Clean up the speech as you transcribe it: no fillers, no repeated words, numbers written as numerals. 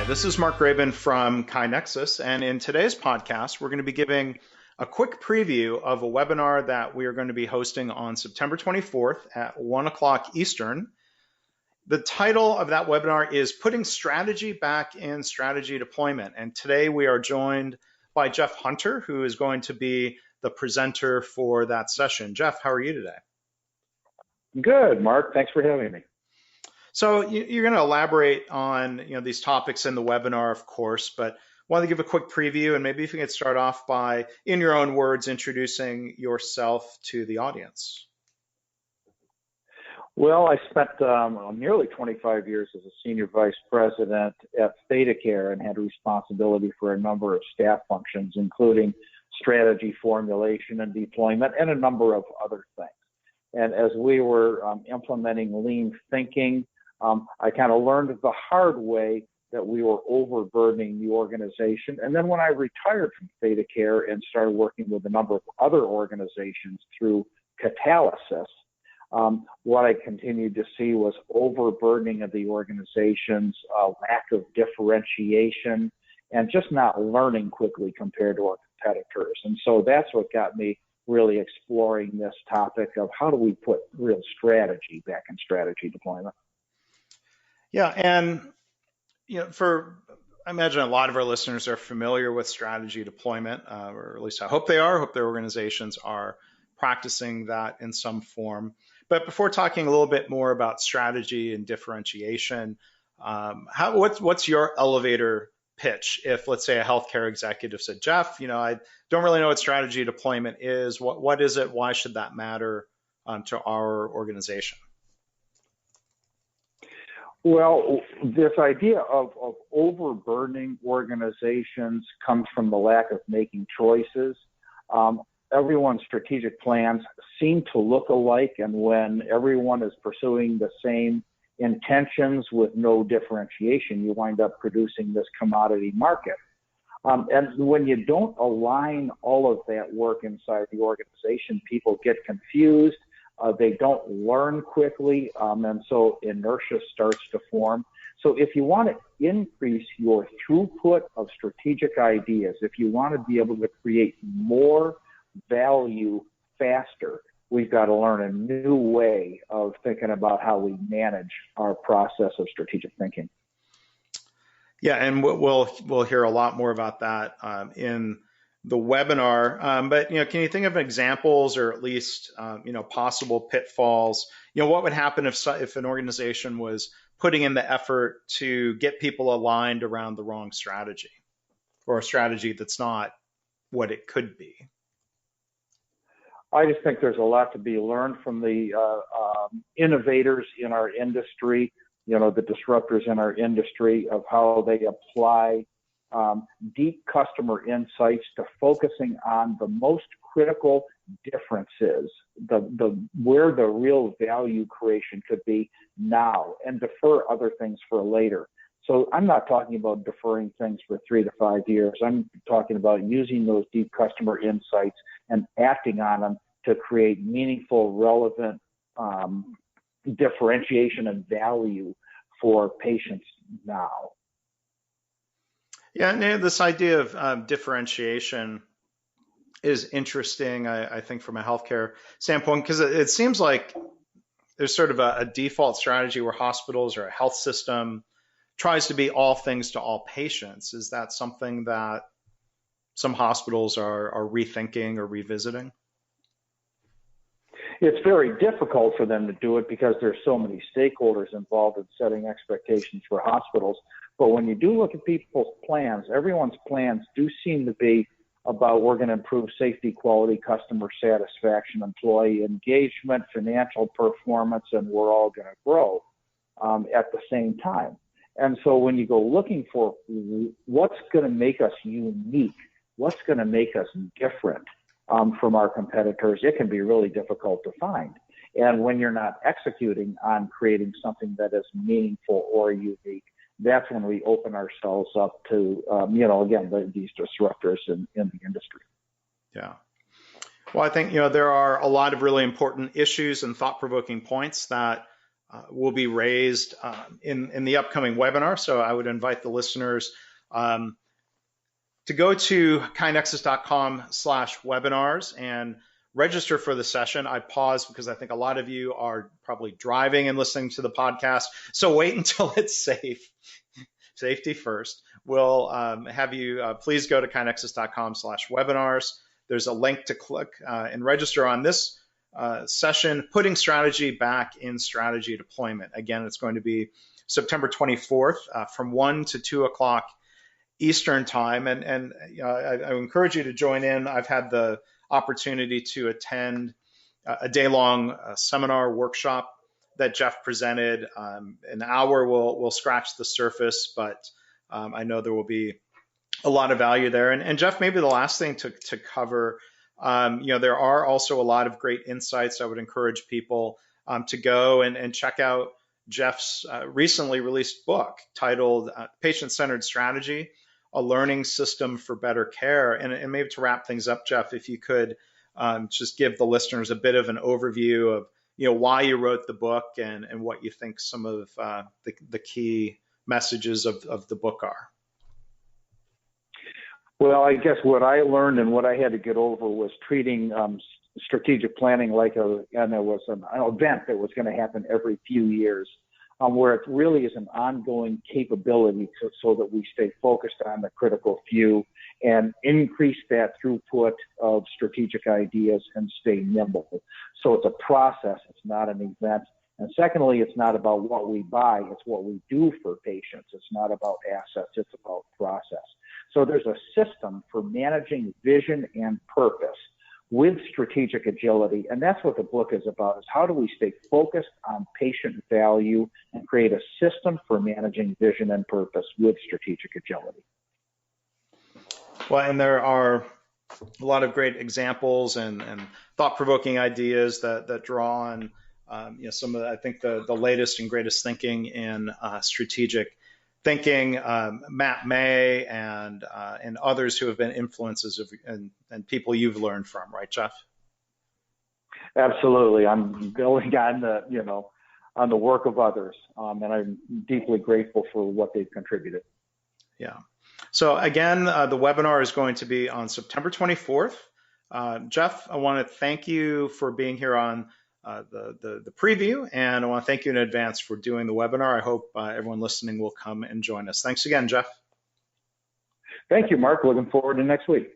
Hi, this is Mark Graban from KaiNexus, and in today's podcast, we're going to be giving a quick preview of a webinar that we are going to be hosting on September 24th at 1 o'clock Eastern. The title of that webinar is Putting Strategy Back in Strategy Deployment, and today we are joined by Jeff Hunter, who is going to be the presenter for that session. Jeff, how are you today? Good, Mark. Thanks for having me. So you're going to elaborate on these topics in the webinar, of course, but I want to give a quick preview, and maybe if you could start off by, in your own words, introducing yourself to the audience. Well, I spent nearly 25 years as a senior vice president at ThedaCare and had responsibility for a number of staff functions, including strategy formulation and deployment and a number of other things. And as we were implementing lean thinking, I kind of learned the hard way that we were overburdening the organization. And then when I retired from ThedaCare and started working with a number of other organizations through catalysis, what I continued to see was overburdening of the organizations, lack of differentiation, and just not learning quickly compared to our competitors. And so that's what got me really exploring this topic of how do we put real strategy back in strategy deployment. Yeah, and I imagine a lot of our listeners are familiar with strategy deployment, or at least I hope they are. I hope their organizations are practicing that in some form. But before talking a little bit more about strategy and differentiation, what's your elevator pitch if, let's say, a healthcare executive said, Jeff, I don't really know what strategy deployment is. What is it? Why should that matter to our organization? Well, this idea of overburdening organizations comes from the lack of making choices. Everyone's strategic plans seem to look alike, and when everyone is pursuing the same intentions with no differentiation, you wind up producing this commodity market. And when you don't align all of that work inside the organization, people get confused. They don't learn quickly, and so inertia starts to form. So if you want to increase your throughput of strategic ideas, if you want to be able to create more value faster, we've got to learn a new way of thinking about how we manage our process of strategic thinking. Yeah, and we'll hear a lot more about that in the webinar. But can you think of examples or at least possible pitfalls? What would happen if an organization was putting in the effort to get people aligned around the wrong strategy, or a strategy that's not what it could be? I just think there's a lot to be learned from the innovators in our industry, the disruptors in our industry, of how they apply deep customer insights to focusing on the most critical differences, where the real value creation could be now, and defer other things for later. So I'm not talking about deferring things for 3 to 5 years. I'm talking about using those deep customer insights and acting on them to create meaningful, relevant differentiation and value for patients now. Yeah, and this idea of differentiation is interesting, I think, from a healthcare standpoint, because it seems like there's sort of a default strategy where hospitals or a health system tries to be all things to all patients. Is that something that some hospitals are rethinking or revisiting? It's very difficult for them to do it because there's so many stakeholders involved in setting expectations for hospitals. But when you do look at people's plans, everyone's plans do seem to be about, we're going to improve safety, quality, customer satisfaction, employee engagement, financial performance, and we're all going to grow at the same time. And so when you go looking for what's going to make us unique, what's going to make us different from our competitors, it can be really difficult to find. And when you're not executing on creating something that is meaningful or unique, that's when we open ourselves up to, again, these disruptors in the industry. Yeah. Well, I think, there are a lot of really important issues and thought-provoking points that will be raised in the upcoming webinar. So I would invite the listeners to go to KaiNexus.com/webinars and register for the session. I paused because I think a lot of you are probably driving and listening to the podcast. So wait until it's safe. Safety first. We'll have you please go to KaiNexus.com/webinars. There's a link to click and register on this session, Putting Strategy Back in Strategy Deployment. Again, it's going to be September 24th from 1 to 2 o'clock Eastern time. And I encourage you to join in. I've had the opportunity to attend a day-long seminar workshop that Jeff presented. An hour will scratch the surface, but I know there will be a lot of value there. And Jeff, maybe the last thing to cover, there are also a lot of great insights. I would encourage people to go and check out Jeff's recently released book titled Patient-Centered Strategy, A Learning System for Better Care. And maybe to wrap things up, Jeff, if you could just give the listeners a bit of an overview of why you wrote the book and what you think some of the key messages of the book are. Well, I guess what I learned and what I had to get over was treating strategic planning like there was an event that was going to happen every few years, where it really is an ongoing capability so that we stay focused on the critical few and increase that throughput of strategic ideas and stay nimble. So it's a process, it's not an event. And secondly, it's not about what we buy, it's what we do for patients. It's not about assets, it's about process. So there's a system for managing vision and purpose with strategic agility. And that's what the book is about, is how do we stay focused on patient value and create a system for managing vision and purpose with strategic agility. Well, and there are a lot of great examples and thought-provoking ideas that draw on some of, I think, the latest and greatest thinking in strategic thinking, Matt May and others who have been influences of and people you've learned from, right, Jeff? Absolutely. I'm building on the work of others, and I'm deeply grateful for what they've contributed. Yeah. So again, the webinar is going to be on September 24th. Jeff, I want to thank you for being here on the preview, and I want to thank you in advance for doing the webinar. I hope everyone listening will come and join us. Thanks again, Jeff. Thank you, Mark. Looking forward to next week.